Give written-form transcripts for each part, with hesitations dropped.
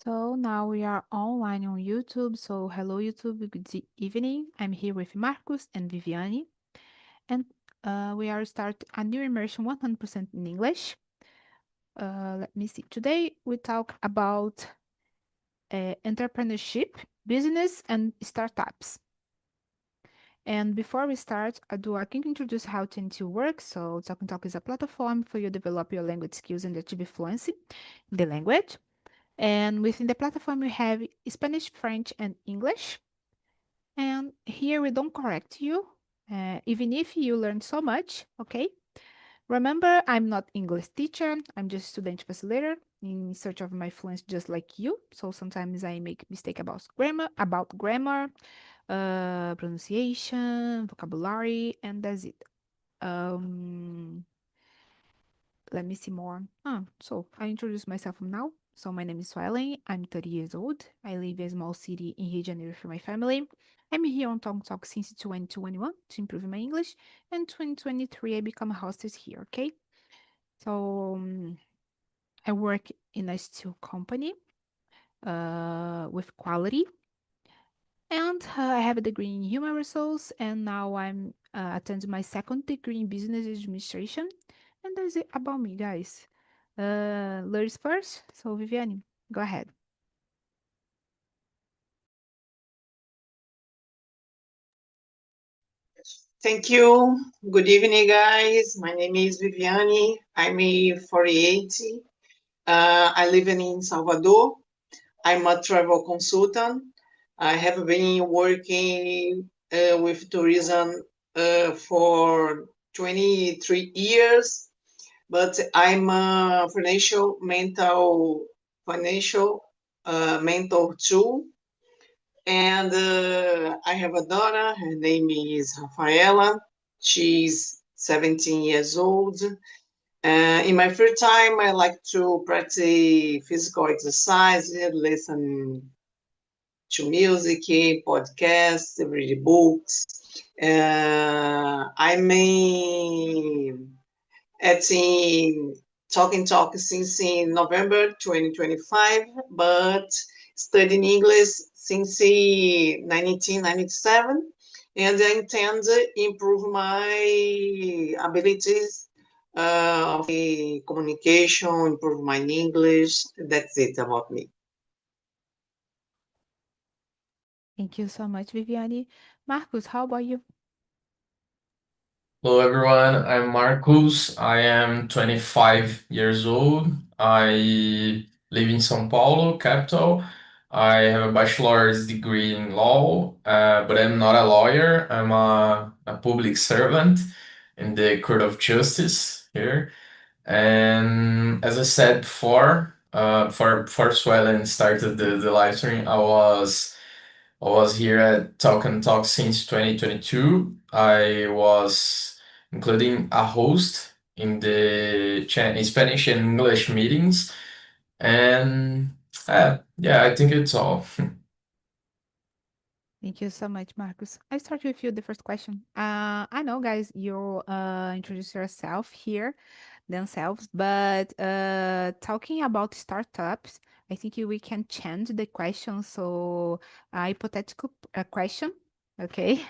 So now we are online on YouTube. So hello YouTube, good evening. I'm here with Marcus and Viviane, and we are start a new immersion 100% in English. Let me see. Today we talk about entrepreneurship, business, and startups. And before we start, I can introduce how TNT works. So TALKNTALK is a platform for you to develop your language skills and achieve fluency in the language. And within the platform, we have Spanish, French, and English. And here we don't correct you, even if you learned so much, okay? Remember, I'm not English teacher. I'm just student facilitator in search of my fluency, just like you. So sometimes I make mistake about grammar, pronunciation, vocabulary, and that's it. Um, Let me see more. So I introduce myself now. So my name is Suelen. I'm 30 years old. I live in a small city in Rio de Janeiro with my family. I'm here on TalkNTalk since 2021 to improve my English, and 2023 I become a hostess here. Okay, so I work in a steel company with quality, and I have a degree in human resource, and now I'm attending my second degree in business administration. And that's it about me, guys. Ladies first. So Viviane, go ahead. Thank you. Good evening, guys. My name is Viviane. I'm a 48. I live in Salvador. I'm a travel consultant. I have been working with tourism for 23 years, but I'm a financial mentor too. And I have a daughter. Her name is Rafaela. She's 17 years old. In my free time, I like to practice physical exercise, listen to music, podcasts, read books. I'm at Talking Talk since in November 2025, but studying English since 1997, and I intend to improve my abilities of communication, improve my English. That's it about me. Thank you so much, Viviane. Marcus, how about you? Hello everyone, I'm Marcos. I am 25 years old. I live in São Paulo, capital. I have a bachelor's degree in law, but I'm not a lawyer. I'm a public servant in the Court of Justice here. And as I said before, before Swellen started the live stream, I was here at Talk and Talk since 2022. I was including a host in the in Spanish and English meetings. And yeah, I think it's all. Thank you so much, Marcus. I start with you the first question. I know, guys, you introduce yourself here themselves, but talking about startups, I think we can change the question. So, a hypothetical question, okay?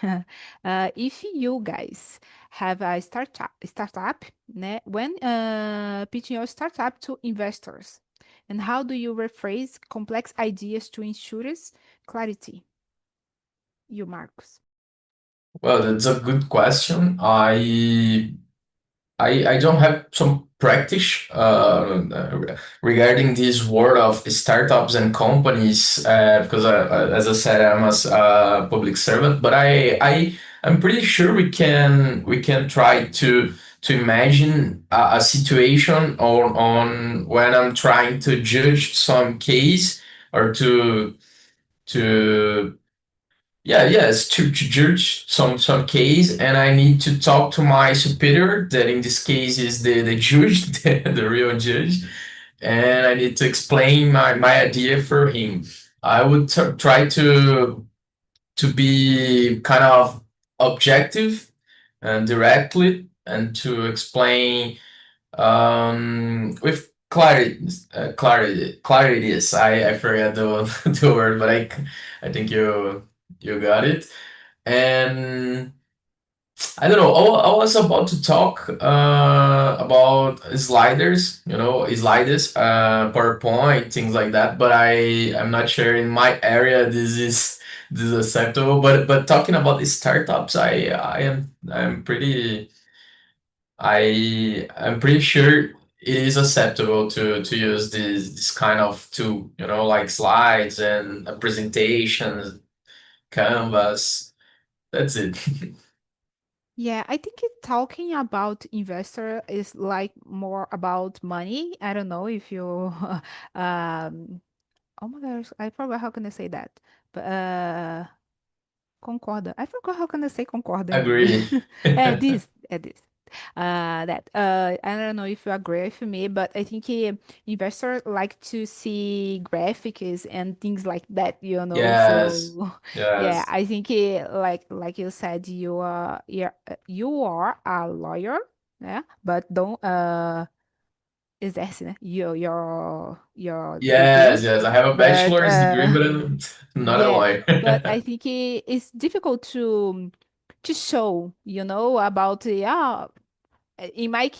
If you guys have a startup, né, when pitching your startup to investors, and how do you rephrase complex ideas to ensure clarity? You, Marcos. Well, that's a good question. I don't have some practice regarding this world of startups and companies because as I said, I'm a public servant. But I'm pretty sure we can try to imagine a situation on when I'm trying to judge some case or to yes, to judge some case, and I need to talk to my superior, that in this case is the judge, the real judge, and I need to explain my idea for him. I would try to be kind of objective and directly, and to explain with clarity. Yes, I forgot the the word, but I think you got it. And I don't know. I was about to talk about sliders, sliders, PowerPoint, things like that. But I'm not sure in my area this is acceptable. But talking about the startups, I'm pretty sure it is acceptable to use this kind of tool, like slides and presentations, canvas. That's it. Yeah, I think talking about investor is like more about money. I don't know if you um oh my gosh, I forgot how can I say that. But concorda. I forgot how can I say concorda in English. Agree. É this. That I don't know if you agree with me, but I think investors like to see graphics and things like that, you know. Yes. So yeah, Yes. I think like you said, you are a lawyer, yeah, but don't exerce, né? Your Yes, degrees, yes. I have a but bachelor's degree, but I'm not a yeah, lawyer. but I think it's difficult to show, about yeah. In my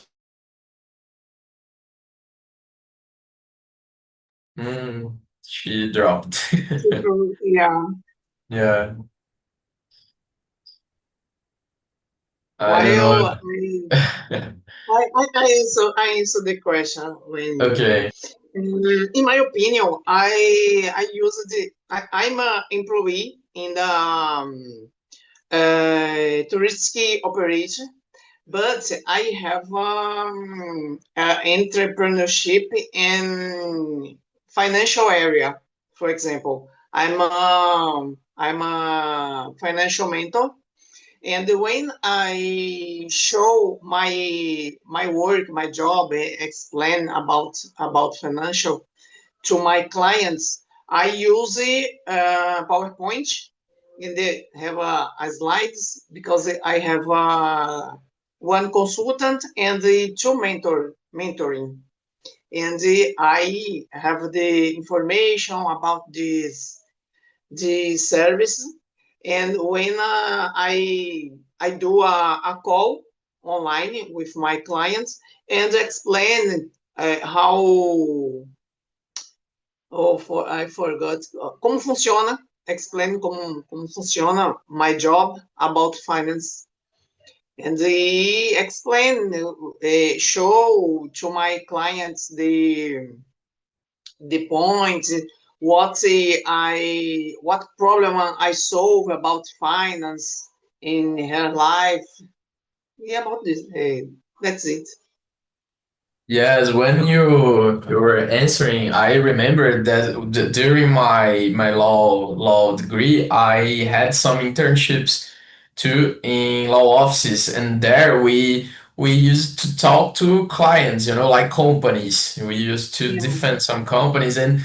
She dropped. Yeah. Yeah. I don't know While I answer the question when, Okay. in my opinion, I use I'm a employee in the touristic operation, but I have entrepreneurship in financial area. For example, I'm a financial mentor, and when I show my work, my job, explain about financial to my clients, I use PowerPoint, and they have a slides because I have one consultant and the two mentoring, and I have the information about the service. And when I do a call online with my clients and explain how, I forgot, como funciona, explain como funciona my job about finance. And they explain, show to my clients the point, what problem I solve about finance in her life. Yeah, about this. That's it. Yes, when you were answering, I remember that during my law degree, I had some internships too in law offices, and there we used to talk to clients, like companies. We used to Yeah, defend some companies, and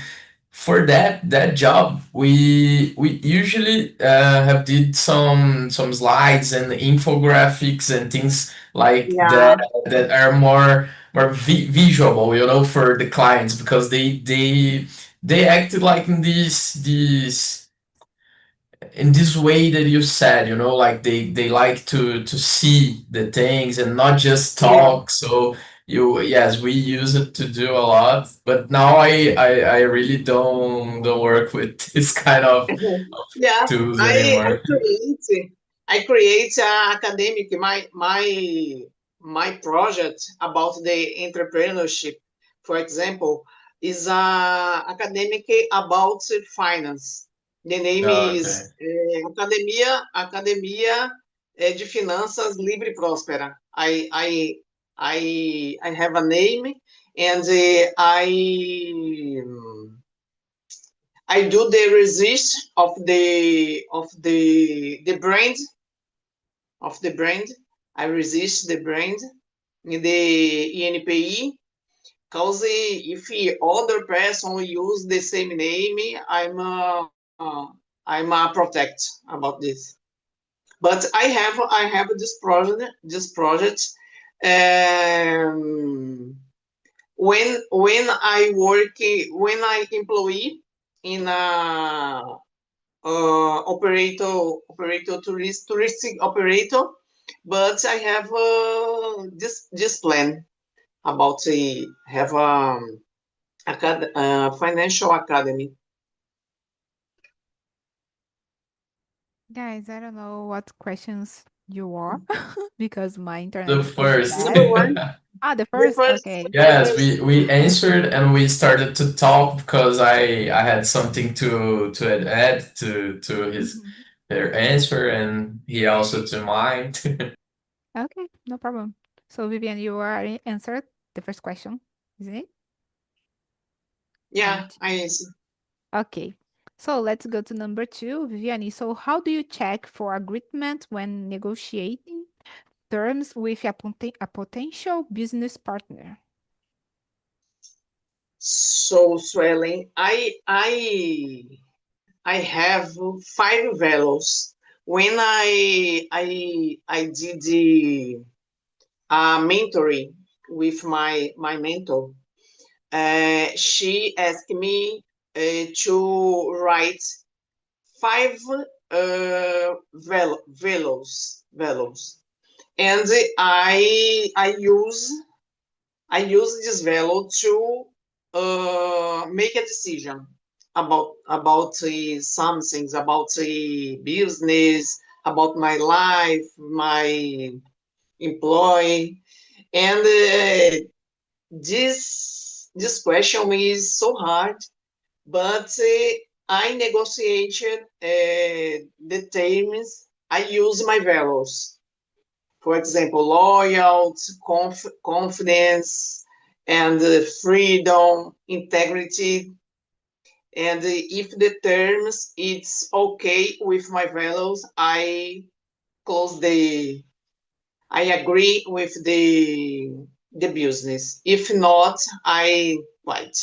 for that job, we usually have did some slides and infographics and things like yeah, that are more visual, for the clients because they acted like in this way that you said, like they like to see the things and not just yeah. talk. So yes, we use it to do a lot, but now I really don't work with this kind of Yeah, tools I anymore. create academic my project about the entrepreneurship, for example, is academic about finance. The name Okay. is Academia de Finanças Livre e Próspera. I have a name, and I do the resist of the brand. I resist the brand in the ENPI, because if other person use the same name, I'm protect about this. But I have this project um, when when I employee in a touristic operator, but I have this plan about to have financial academy. Guys, I don't know what questions you are because my internet The is pretty first. Number bad. one, Ah, the the first? first, Okay. the Yes, first. we answered and we started to talk because I had something to add to his Mhm. their answer and he also to mine. Okay, no problem. So, Vivian, you already answered the first question, isn't it? Yeah, And I see. okay. So let's go to number two, Viviani. So how do you check for agreement when negotiating terms with a potential business partner? So swelling. I have five values. When I did the mentoring with my mentor, she asked me to write five values, and I use this value to make a decision about some things about the business, about my life, my employee, and this question is so hard, but I negotiated the terms. I use my values. For example, loyalty, confidence, and freedom, integrity. And if the terms it's okay with my values, close the I agree with the business. If not, I fight.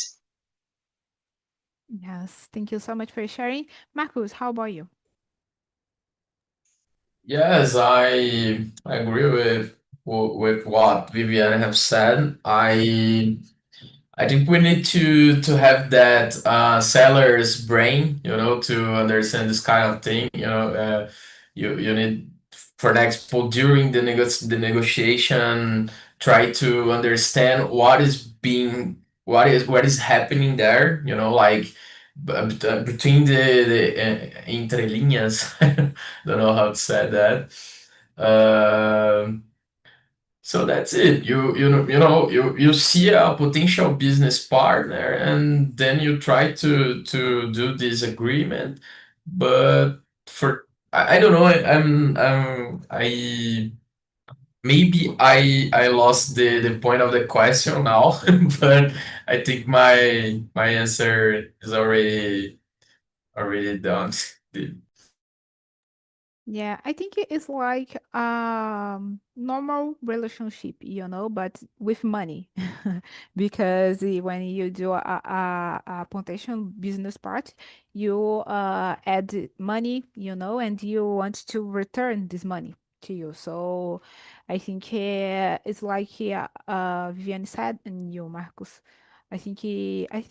Yes, thank you so much for sharing. Marcus, how about you? Yes, I agree with what Viviane have said. I think we need to have that seller's brain, to understand this kind of thing. You need, for example, during the negotiation, try to understand what is happening there. Like between the entre linhas. Don't know how to say that. So that's it. You see a potential business partner, and then you try to do this agreement. But for I don't know. I maybe I lost the point of the question now, but I think my answer is already done. Yeah, I think it is like normal relationship, but with money. Because when you do a potential business part, you add money, and you want to return this money to you. So I think it's like Viviane said, and you, Marcos. I think I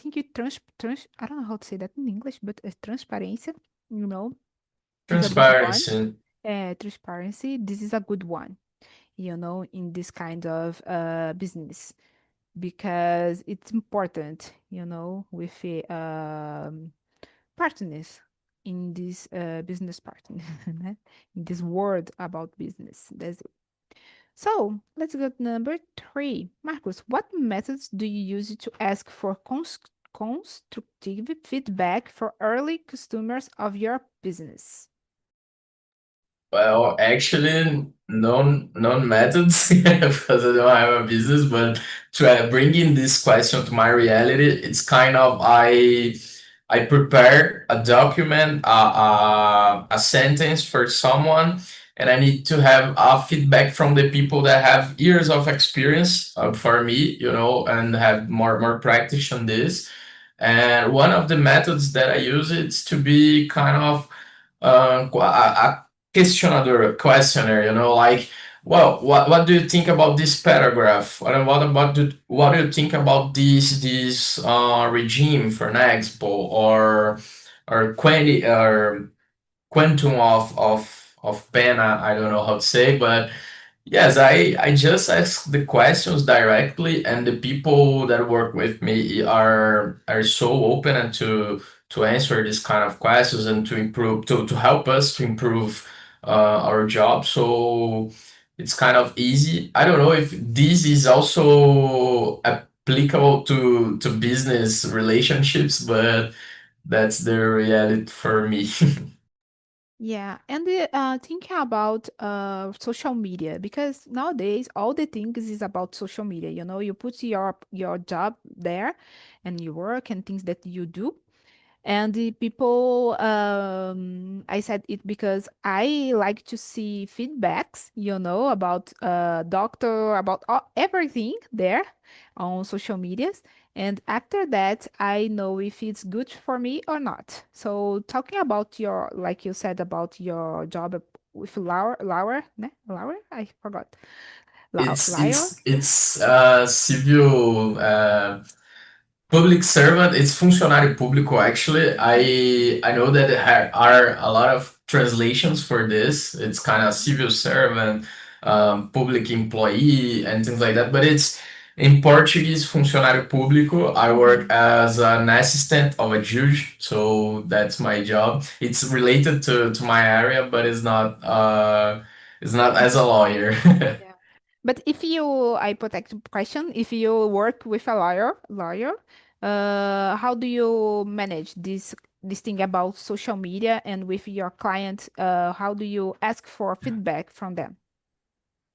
don't know how to say that in English, but transparência, you know is a big one. Transparency. Transparency, this is a good one, in this kind of business because it's important, with partners in this business partner, né? In this world about business. That's it. So let's go to number three. Marcus, what methods do you use to ask for constructive feedback for early customers of your business? Well, actually, non methods because I don't have a business, but bringing this question to my reality, it's kind of I prepare a document, a sentence for someone, and I need to have a feedback from the people that have years of experience for me, and have more practice on this. And one of the methods that I use is to be kind of a questionnaire, like Well, what do you think about this paragraph? What do you think about this regime, for an example, or quantum of pena? I don't know how to say, but yes, I just ask the questions directly, and the people that work with me are so open and to answer this kind of questions and to improve to help us to improve our job. So it's kind of easy. I don't know if this is also applicable to business relationships, but that's the reality for me. Yeah, and thinking about social media, because nowadays all the things is about social media. You know, you put your job there, and you work and things that you do, and the people, I said it because I like to see feedbacks, you know, about doctor, about everything there on social medias. And after that, I know if it's good for me or not. So talking about your, like you said about your job with Laura, I forgot. Liar. It's civil public servant. It's funcionário público. Actually, I know that there are a lot of translations for this. It's kind of civil servant, public employee, and things like that. But it's in Portuguese, funcionário público. I work Mhm. as an assistant of a judge, so that's my job. It's related to my area, but it's not as a lawyer. Yeah. But if you, I protect question, if you work with a lawyer, how do you manage this thing about social media and with your client? How do you ask for feedback from them?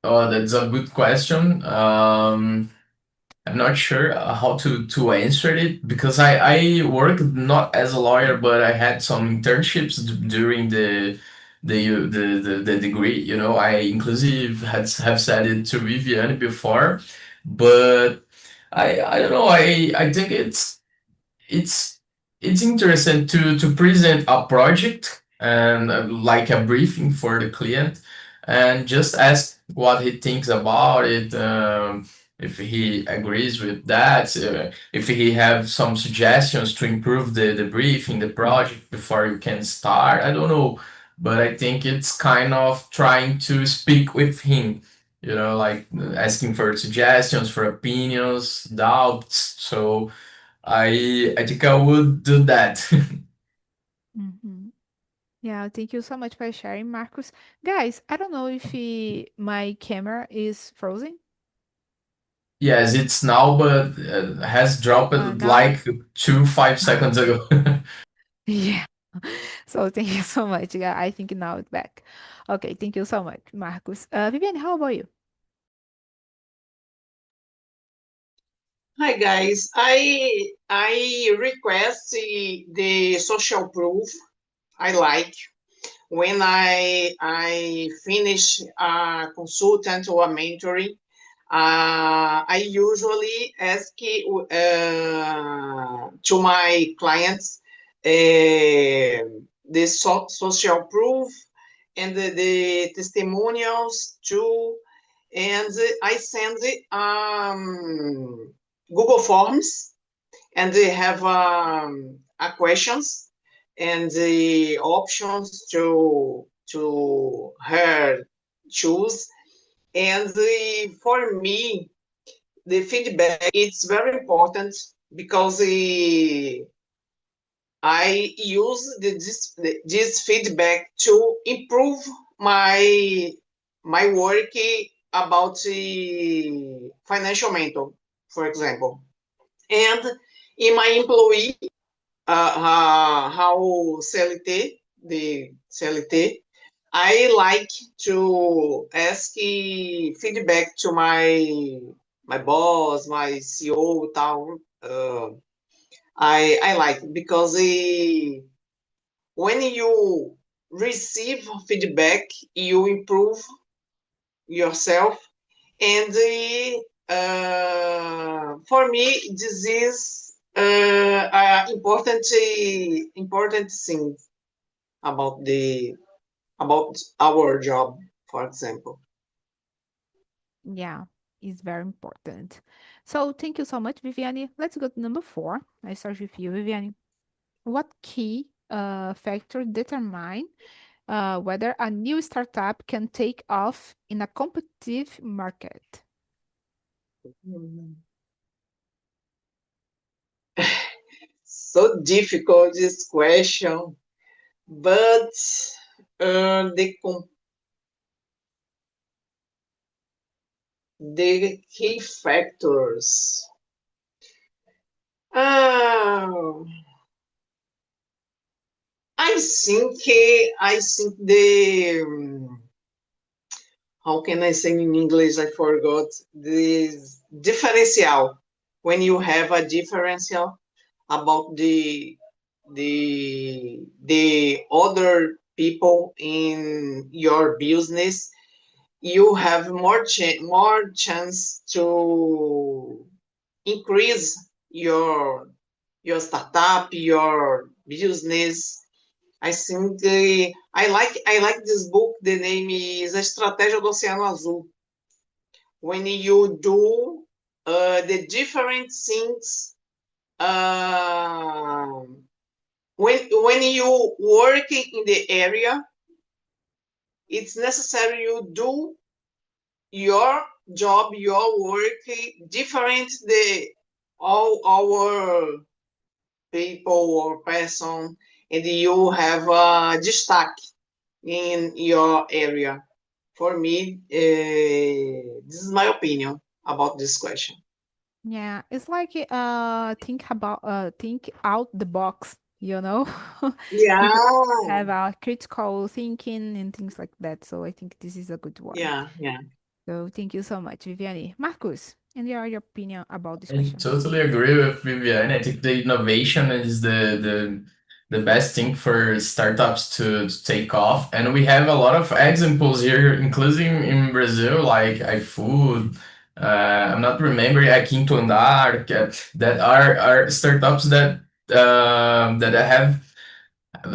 Oh, that's a good question. I'm not sure how to answer it because I worked not as a lawyer, but I had some internships during the degree. You know, I inclusive have said it to Viviane before, but I don't know. I think it's it's interesting to present a project and like a briefing for the client and just ask what he thinks about it, if he agrees with that, if he have some suggestions to improve the briefing, the project before you can start. I don't know, but I think it's kind of trying to speak with him, you know, like asking for suggestions, for opinions, doubts. So I think I would do that. Mhm. Yeah, thank you so much for sharing, Marcus. Guys, I don't know if my camera is frozen. Yes, it's now, but has dropped Now? like 5 seconds ago. Yeah. So thank you so much. Yeah, I think now it's back. Okay, thank you so much, Marcus. Vivian, how about you? Hi guys, I request the social proof. I like when I finish a consultant or a mentoring. I usually ask to my clients the social proof and the testimonials too, and I send Google Forms, and they have a questions and the options to her choose. And for me, the feedback it's very important because I use this feedback to improve my my work about the financial mentor, for example. And in my employee, how CLT, the CLT, I like to ask feedback to my boss, my CEO, tal. I like because when you receive feedback, you improve yourself. And for me, this is important thing about our job, for example. Yeah, it's very important. So thank you so much, Viviane. Let's go to number 4. I start with you, Viviane. What key factor determine whether a new startup can take off in a competitive market? So difficult this question, but the key factors. Uh, I think the how can I say in English? I forgot this differential. When you have a differential about the other people in your business, you have more chance to increase your startup, your business. I think I like this book. The name is A Estratégia do Oceano Azul. When you do the different things, uh, when you work in the area, it's necessary you do your job, your work different the all our people or person, and you have a destack in your area. For me, this is my opinion about this question. Yeah, it's like think out the box, you know? Yeah, People have a critical thinking and things like that. So I think this is a good one. yeah. So thank you so much, Viviane. Marcus, and your opinion about this I question? totally agree with Viviane. I think the innovation is the best thing for startups to take off. And we have a lot of examples here, including in Brazil, like iFood. I'm not remembering Aqui, that are startups that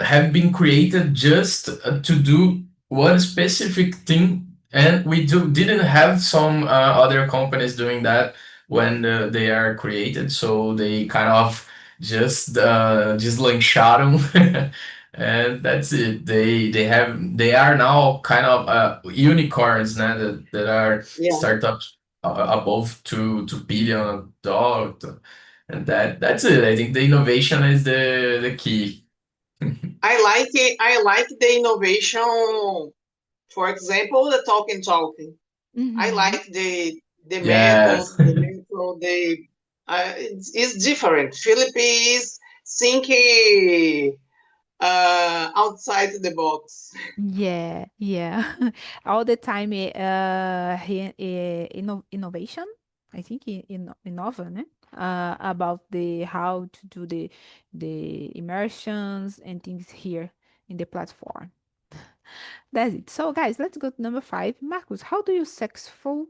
have been created just to do one specific thing, and we didn't have some other companies doing that when they are created, so they kind of just lancharam. And that's it. They are now kind of unicorns now that are Yeah, startups above two billion dollars, and that's it. I think the innovation is the key. I like it. I like the innovation. For example, the TALKNTALK. I Mm-hmm. like the method, Yes. it's different. Philippines thinking outside the box. Yeah, yeah. All the time, innovation. I think Innova, né? About the how to do the immersions and things here in the platform. That's it. So, guys, let's go to number 5. Marcus, how do you successful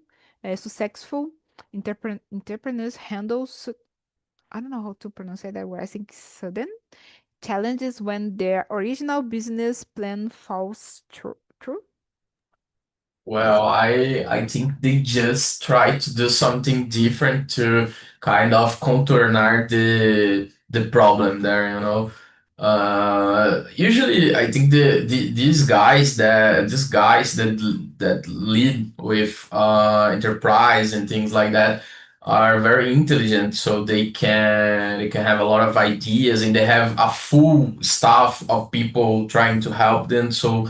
entrepreneurs handle? I don't know how to pronounce that word. I think sudden challenges when their original business plan falls through. True? That's Well, it. I think they just try to do something different to kind of contour the problem there, you know. Usually, I think these guys that lead with enterprise and things like that are very intelligent, so they can have a lot of ideas, and they have a full staff of people trying to help them. So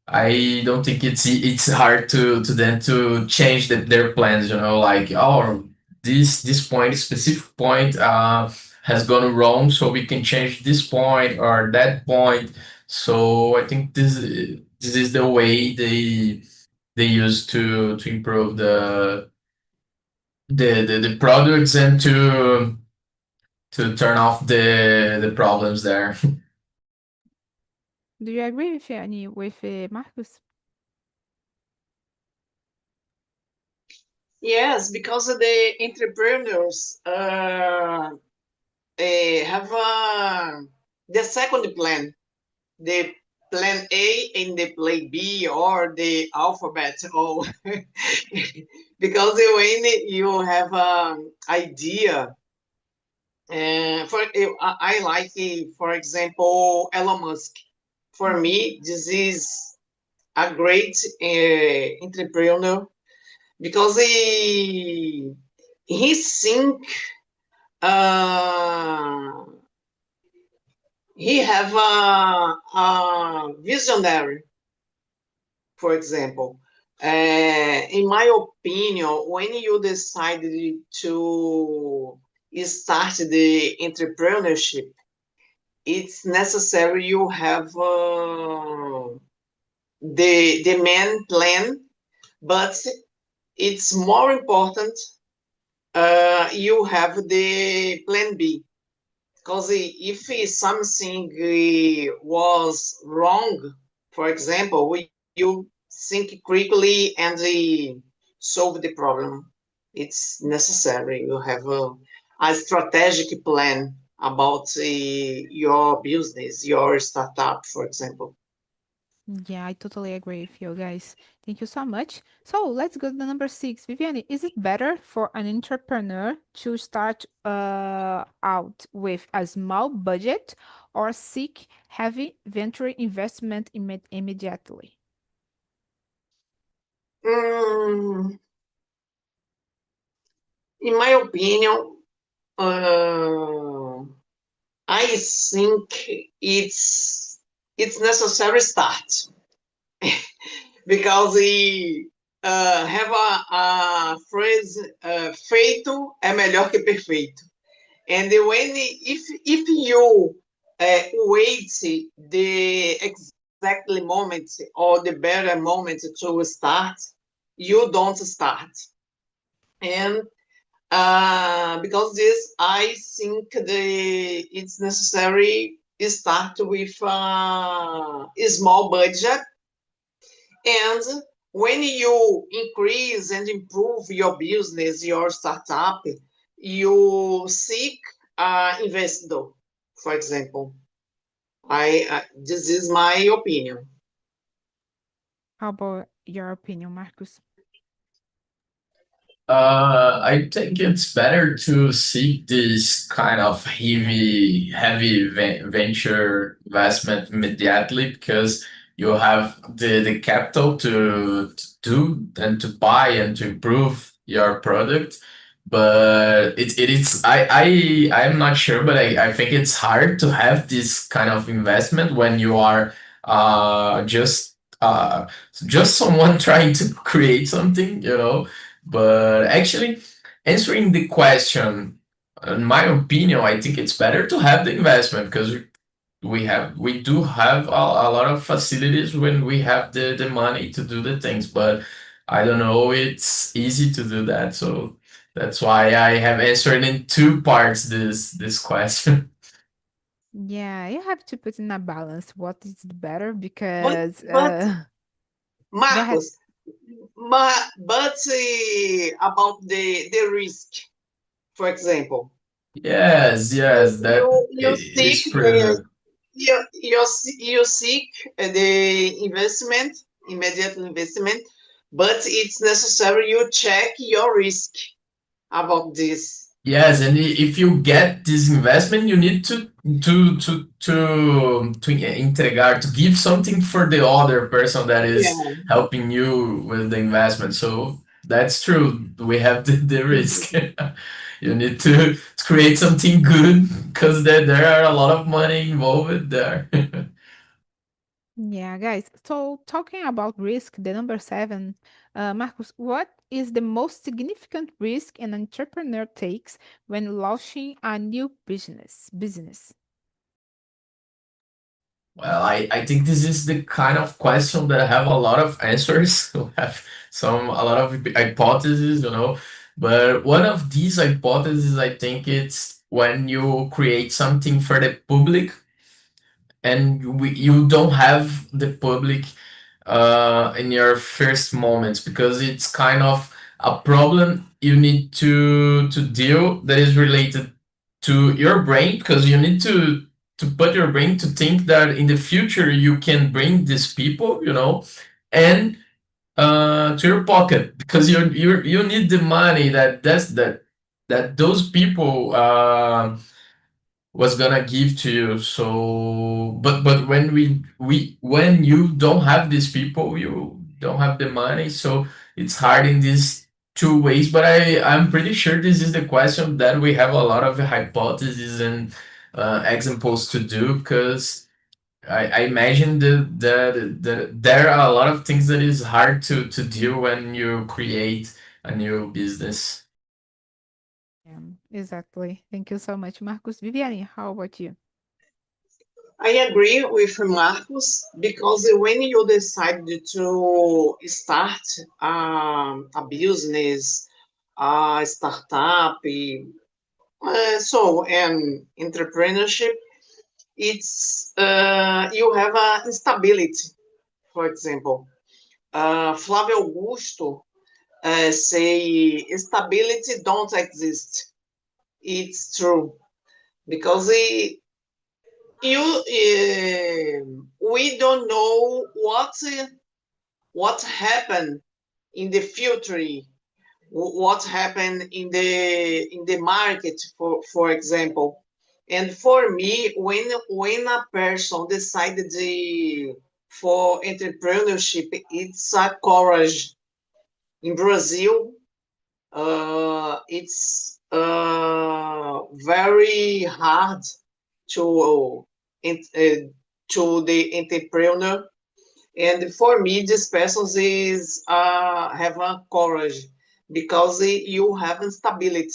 I don't think it's hard to them to change their plans. You know, like, oh, this point, specific point, has gone wrong, so we can change this point or that point. So I think this is the way they use to improve the products, and to turn off the problems there. Do you agree with any with Marcus? Yes, because the entrepreneurs have the second plan, the plan A and the plan B or the alphabet, or because when you have an idea, I like, for example, Elon Musk. For Mhm. me, this is a great entrepreneur because he think uh, he have a visionary, for example. In my opinion, when you decided to start the entrepreneurship, it's necessary you have the main plan, but it's more important you have the plan B. Because if something was wrong, for example, you think quickly and solve the problem. It's necessary. You have a strategic plan about your business, your startup, for example. Yeah, I totally agree with you guys. Thank you so much. So let's go to the number six. Viviane, is it better for an entrepreneur to start out with a small budget or seek heavy venture investment immediately? Mm, in my opinion, uh, I think it's necessary start because he have a phrase feito é melhor que perfeito. And when if you wait the exactly moment or the better moment to start, you don't start. And because this, I think it's necessary start with a small budget, and when you increase and improve your business, your startup, you seek investor, for example. I this is my opinion. How about your opinion, Marcus? I think it's better to seek this kind of heavy venture investment immediately because you have the capital to do and to buy and to improve your product. But it is I'm not sure, but I think it's hard to have this kind of investment when you are just someone trying to create something, you know. But actually, answering the question, in my opinion, I think it's better to have the investment because we do have a lot of facilities when we have the money to do the things, but I don't know it's easy to do that. So that's why I have answered in two parts this question. Yeah, you have to put in a balance what is better But because but go ahead. Marcos, but about the risk, for example, Yes, yes, that you seek is true. you seek the investment, immediate investment, but it's necessary you check your risk about this. Yes, and if you get this investment, you need to entregar to give something for the other person that is Yeah. helping you with the investment. So that's true. We have the risk. You need to create something good because there are a lot of money involved there. Yeah, guys. So talking about risk, the number seven, Marcus, what is the most significant risk an entrepreneur takes when launching a new business? Well, I think this is the kind of question that have a lot of answers, have a lot of hypotheses, you know. But one of these hypotheses, I think it's when you create something for the public and you don't have the public in your first moments because it's kind of a problem you need to deal that is related to your brain because you need to put your brain to think that in the future you can bring these people, you know, and To your pocket, because you need the money that those people was gonna give to you. So, but when when you don't have these people, you don't have the money. So it's hard in these two ways. But I'm pretty sure this is the question that we have a lot of hypotheses and examples to do, because I imagine there are a lot of things that is hard to do when you create a new business. Yeah, exactly. Thank you so much, Marcus. Viviane, how about you? I agree with Marcos because when you decide to start a business, a startup, and entrepreneurship, it's you have a instability. For example, Flávio Augusto say stability don't exist. It's true because we don't know what happened in the future, what happened in the market, for example. And for me, when a person decided for entrepreneurship, it's a courage. In Brazil, it's very hard to to the entrepreneur. And for me, this person is have a courage because you have instability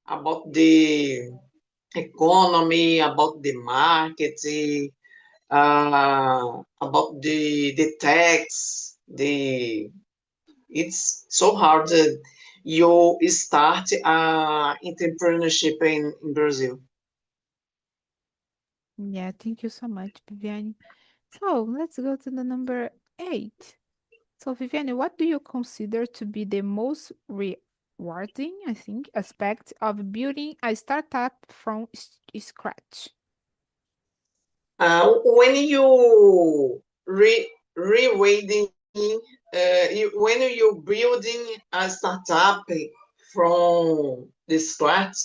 about the economy, about the market, about the tax. The it's so hard. You start entrepreneurship in Brazil. Yeah, thank you so much, Viviane. So let's go to the number 8. So, Viviane, what do you consider to be the most rewarding, I think, aspect of building a startup from scratch? When you rewading, when you building a startup from the scratch,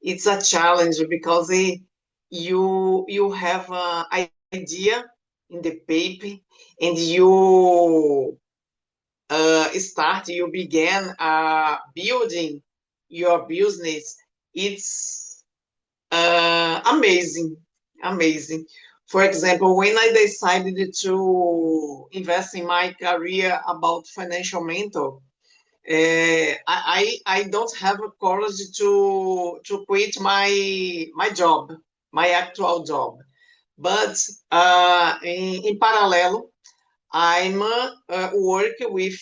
it's a challenge because you have an idea in the paper and you began building your business. It's amazing, amazing. For example, when I decided to invest in my career about financial mentor, I don't have a courage to quit my job, my actual job. But in parallel, I'm work with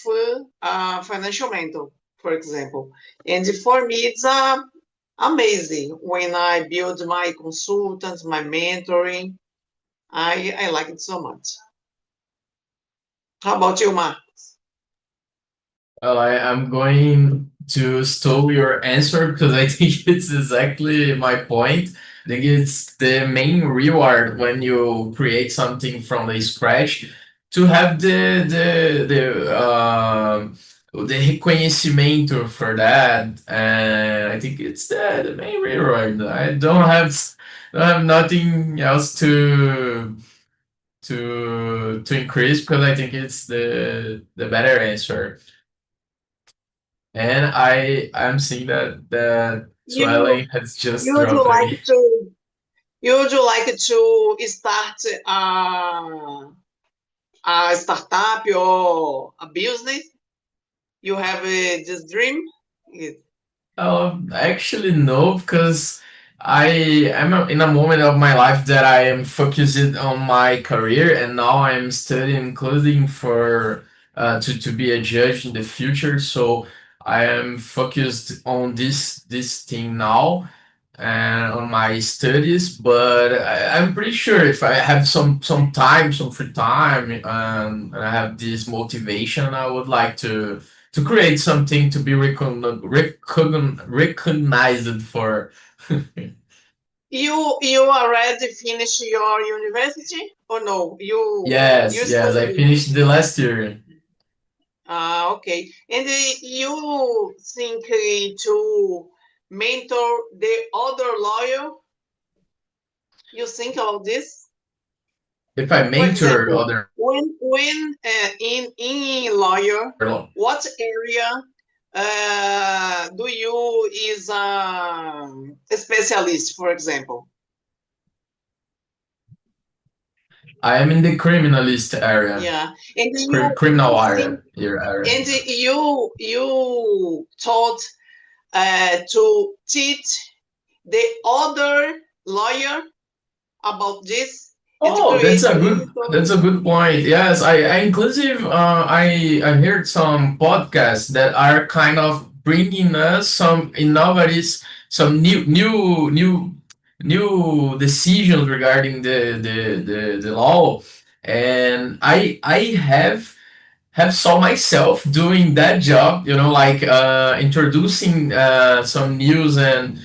financial mentor, for example. And for me, it's amazing when I build my consultants, my mentoring. I like it so much. How about you, Mark? Well, I'm going to steal your answer because I think it's exactly my point. I think it's the main reward when you create something from the scratch, to have the reconhecimento for that, and I think it's the main reward. I don't have nothing else to increase, because I think it's the better answer. And I'm seeing that You swelling has just you would dropped like again. to you would like to start a startup or a business? You have this dream? Yes. Actually, no, because in a moment of my life that I am focused on my career, and now I'm studying clothing for to be a judge in the future. So I am focused on this thing now and on my studies. But I'm pretty sure if I have some time, some free time, and I have this motivation, I would like to create something to be recognized for. You already finished your university or no? You Yes, yes, I study. finished the last year. Okay. And you think to mentor the other lawyer? You think about this? If I For mentor example, other when in lawyer, what area do you is a specialist, for example? I am in the criminalist area, Yeah, and you criminal think, area, your area. and you taught to teach the other lawyer about this and to Oh, create a mentor. that's a good point. Yes, I inclusive I heard some podcasts that are kind of bringing us some innovative, some new decisions regarding the law, and I have saw myself doing that job, like introducing some news and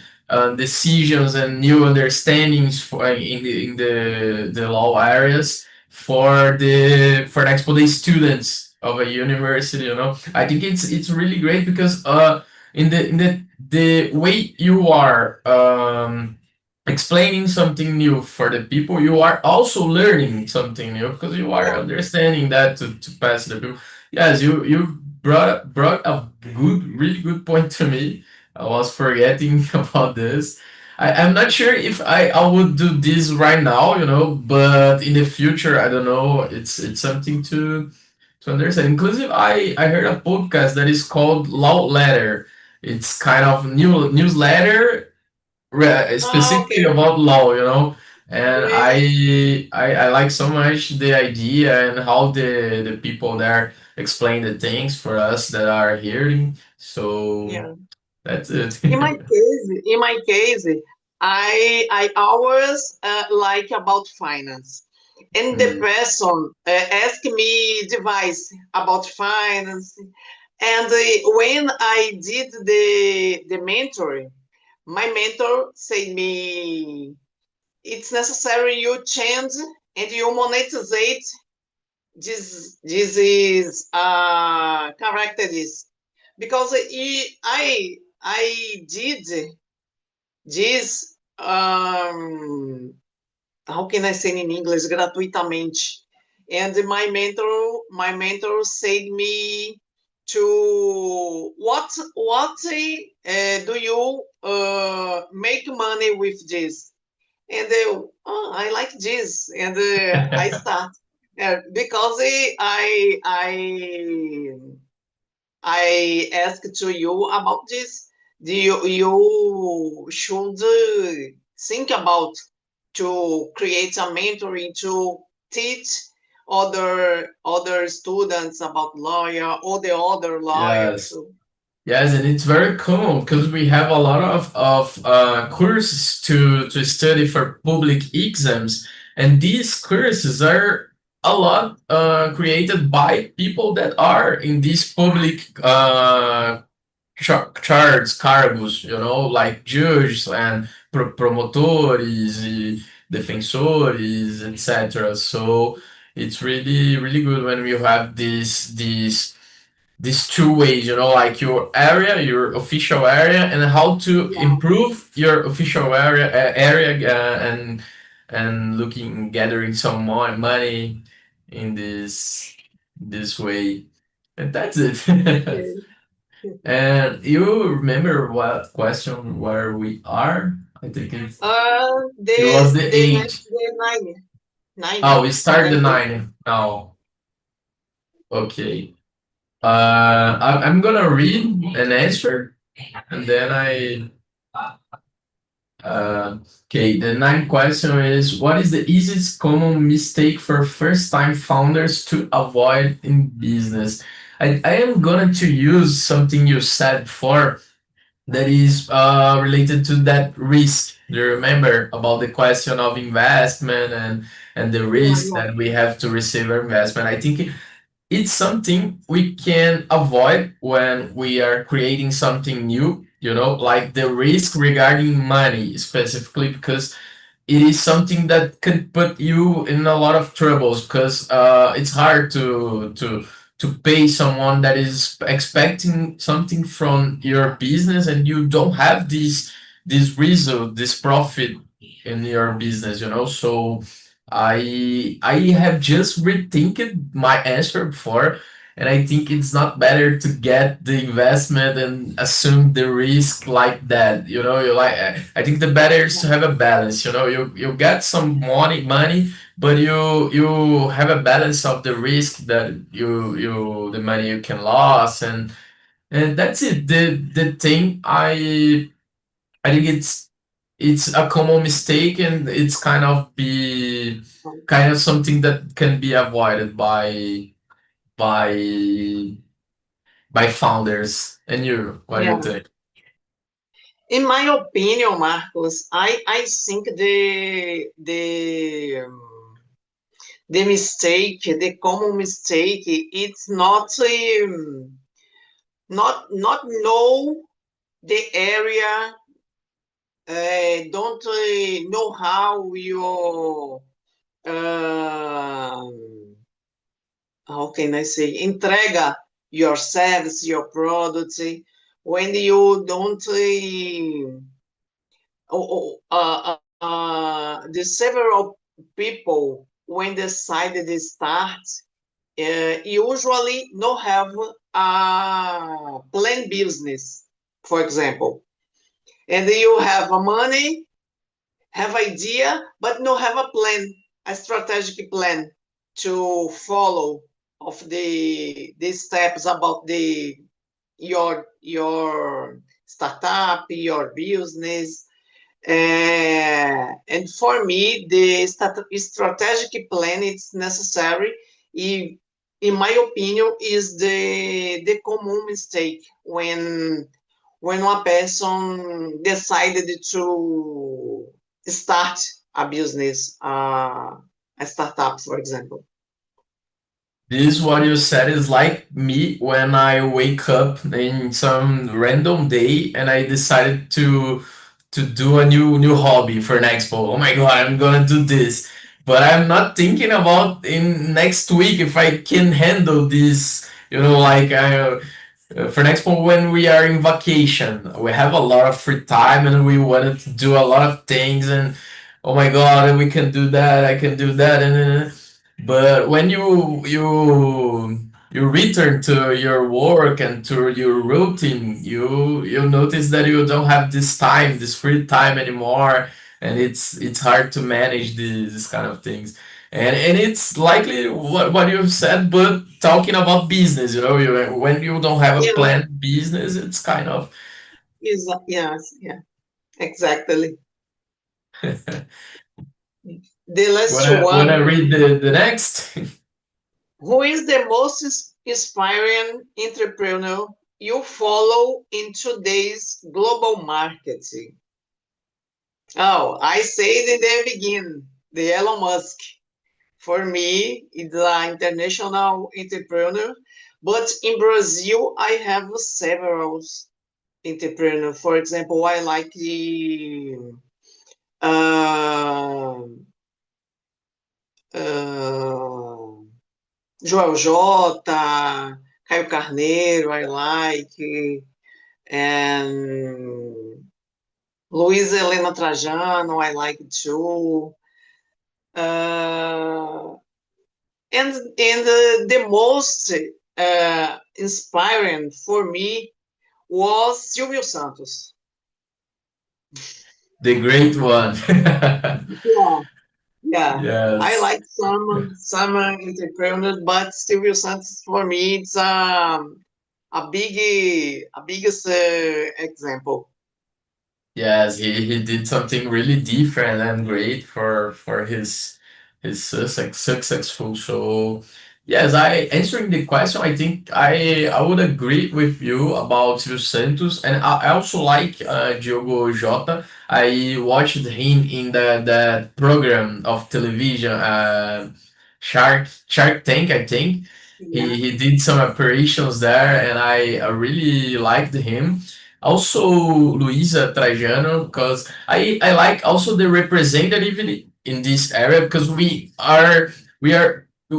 decisions and new understandings for in the law areas for example the students of a university. I think it's really great because in the way you are explaining something new for the people, you are also learning something new because you are Yeah, understanding that to pass the people. Yes, you brought a really good point to me. I was forgetting about this. I'm not sure if I would do this right now, but in the future, I don't know. It's something to understand. Inclusive, I heard a podcast that is called Law Letter. It's kind of newsletter specifically okay, about law, and great. I like so much the idea and how the people there explain the things for us that are hearing. So Yeah. that's it. In my case, I always like about finance, and the Mm. person ask me advice about finance, and when I did the mentoring, my mentor said me it's necessary you change and you monetize this is characteristics because I did this how can I say in English gratuitamente, and my mentor said me to what do you make money with this, and oh, I like this, and I start because I asked to you about this. You should think about to create a mentoring to teach other students about lawyer or the other lawyers. Yes. Yes, and it's very cool because we have a lot of courses to study for public exams, and these courses are a lot created by people that are in these public charge cargos, like judges and promotores, defensores, etc. So it's really really good when we have these two ways, like your area, your official area, and how to Yeah, improve your official area and looking gathering some more money in this way, and that's it. okay. And you remember what question where we are? I think it was the The next age. the nine Oh, we start the question. 9 now. Okay. I'm gonna read an answer and then uh, okay, the ninth question is what is the easiest common mistake for first time founders to avoid in business? I am going to use something you said before that is related to that risk. Do you remember about the question of investment and the Yeah, risk yeah, that we have to receive our investment? I think it's something we can avoid when we are creating something new, like the risk regarding money specifically, because it is something that could put you in a lot of troubles because it's hard to pay someone that is expecting something from your business, and you don't have this result, this profit in your business, you know. So I have just rethinked my answer before, and I think it's not better to get the investment and assume the risk like that. You know, you like I think the better is to have a balance. You know, you get some money, but you have a balance of the risk that the money you can lose, and that's it. The thing I think it's a common mistake, and it's kind of something that can be avoided by by founders. And you, what do you Yeah. think? In my opinion, Marcos, I think the mistake, the common mistake, it's not know the area, don't know how your how can I say, entrega your service, your product, when you don't the several people when decided to start usually not have a plan business, for example, and you have money, have idea, but no have a plan, a strategic plan to follow of the steps about the your startup, your business. And for me, the strategic plan is necessary. In my opinion, is the common mistake when one person decided to start a business, a startup, for example. This what you said is like me when I wake up in some random day and I decided to do a new hobby for next expo. Oh my god, I'm gonna do this. But I'm not thinking about in next week if I can handle this, you know, like for next expo when we are in vacation. We have a lot of free time and we wanted to do a lot of things, and oh my god, we can do that, I can do that, and but when you return to your work and to your routine, you notice that you don't have this time, this free time anymore, and it's hard to manage this kind of things. And it's likely what you've said, but talking about business, you know, when you don't have a Yeah, planned business, it's kind of yes, yeah, exactly. The last wanna one, read the next. who is the most inspiring entrepreneur you follow in today's global marketing? Oh, I said in the beginning, the Elon Musk. For me, it's an international entrepreneur, but in Brazil, I have several entrepreneurs. For example, I like the uh, uh, Joel J, Caio Carneiro, I like, and Luiza Helena Trajano, I like too. Uh, and the most inspiring for me was Silvio Santos. The great one. Yeah, yeah. I Yes. like some entrepreneurs, but Silvio Santos for me it's a biggest example. Yes, he did something really different and great for his successful. So yes, I answering the question, I think I would agree with you about Silvio Santos, and I also like Diogo Jota. I watched him in that program of television, Shark Tank, I think. Yeah, He did some operations there, and I really liked him. Also, Luisa Trajano, because I like also the representative in this area, because we are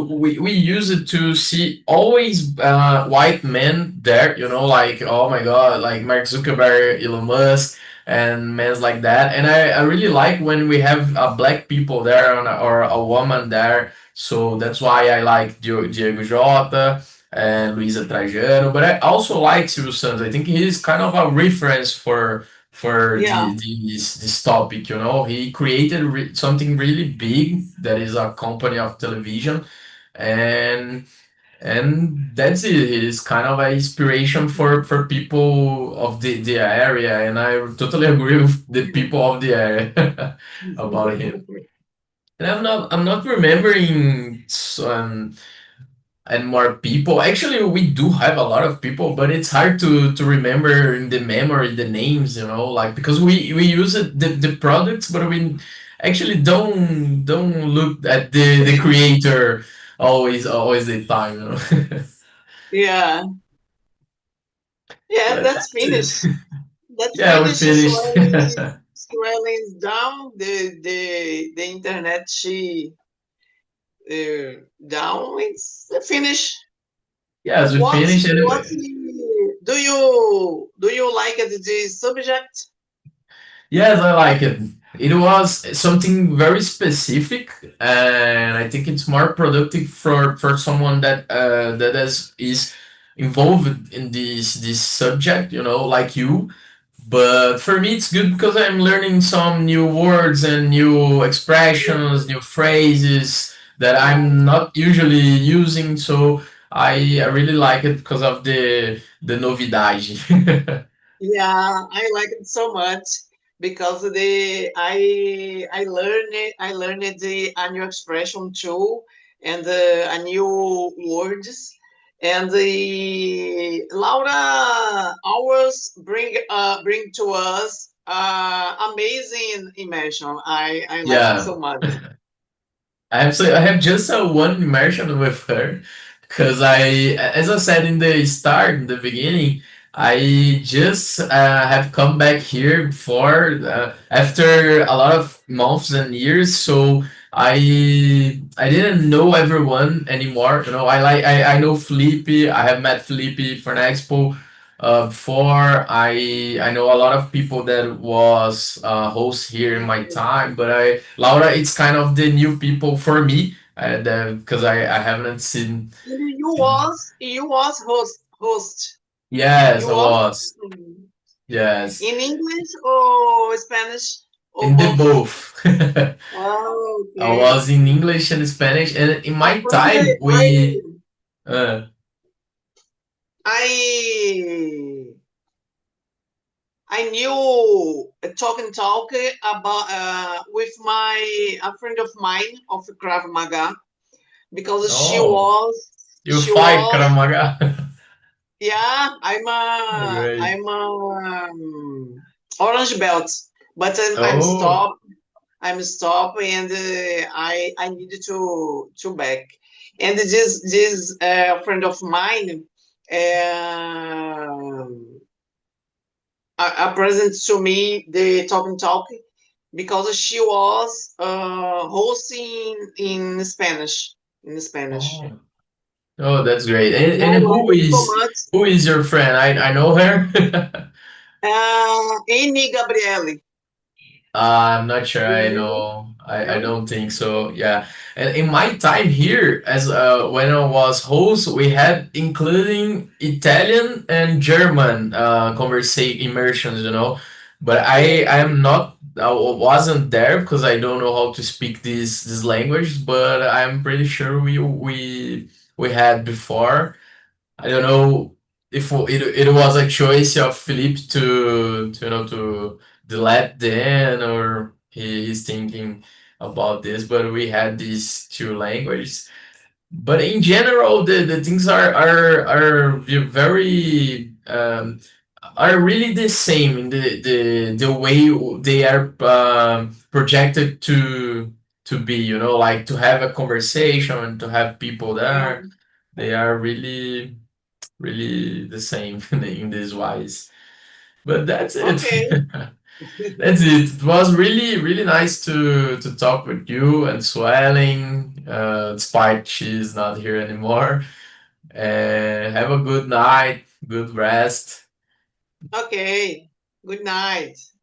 we use it to see always white men there, you know, like oh my god, like Mark Zuckerberg, Elon Musk, and men like that. And I really like when we have black people there or a woman there. So that's why I like Diego Jota and Luisa Trajano. But I also like Silvio Santos. I think he's kind of a reference for Yeah, this topic. You know, he created something really big that is a company of television, and that's it. It's kind of an inspiration for people of the area, and I totally agree with the people of the area about him. And I'm not remembering some and more people. Actually, we do have a lot of people, but it's hard to remember in the memory the names, you know, like because we use it, the products, but we actually don't look at the creator always the time, you know. yeah, yeah. But That's that's it. finished. That's Yeah, we finished. finished. Swelling's down. The internet down. It's finished. Yes, we What finished what anyway. do you like the subject? Yes, I like it. It was something very specific, and I think it's more productive for someone that is involved in this subject, you know, like you. But for me, it's good because I'm learning some new words and new expressions, new phrases that Yeah. I'm not usually using. So I really like it because of the novidade. Yeah, I like it so much because I learned a new expression too, and a new words, and the Laura always bring to us amazing immersion. I like it Yeah. so much. I have just one immersion with her because as I said in the start, in the beginning, I just have come back here before after a lot of months and years. So I didn't know everyone anymore. You know, I know Felipe. I have met Felipe for an expo. Before I know a lot of people that was host here in my time, but I Laura, it's kind of the new people for me, because I haven't seen. And you was host. Yes, You I was was. Yes, in English or Spanish or in the both? both. Oh, I okay. was in English and Spanish, and in my From time the uh, I I knew a talk and talk about with a friend of mine of Krav Maga because she oh, was you she fight was Kramaga. yeah, Great. I'm a orange belt, but I'm Oh, stop. I'm stop, and I needed to back. And this friend of mine uh, present to me the talk and talk because she was hosting in Spanish. In Spanish, oh, oh, that's great. and I And like it so much. who is your friend? I know her. Amy Gabriele. I'm not sure. I You know. I know? don't think so. Yeah. And in my time here, as when I was host, we had including Italian and German conversation immersions. You know, but Yeah. I am not. Wasn't there because I don't know how to speak this language. But I'm pretty sure we had before. I don't know if it was a choice of Philippe to you know to delete the N or he's thinking about this, but we had these two languages. But in general, the things are very are really the same in the way they are projected to be. You know, like to have a conversation and to have people Yeah. there. They are really the same in this wise. But that's it. Okay. That's it. It was really, really nice to talk with you and Swelling, despite she's not here anymore. And have a good night, good rest. Okay. Good night.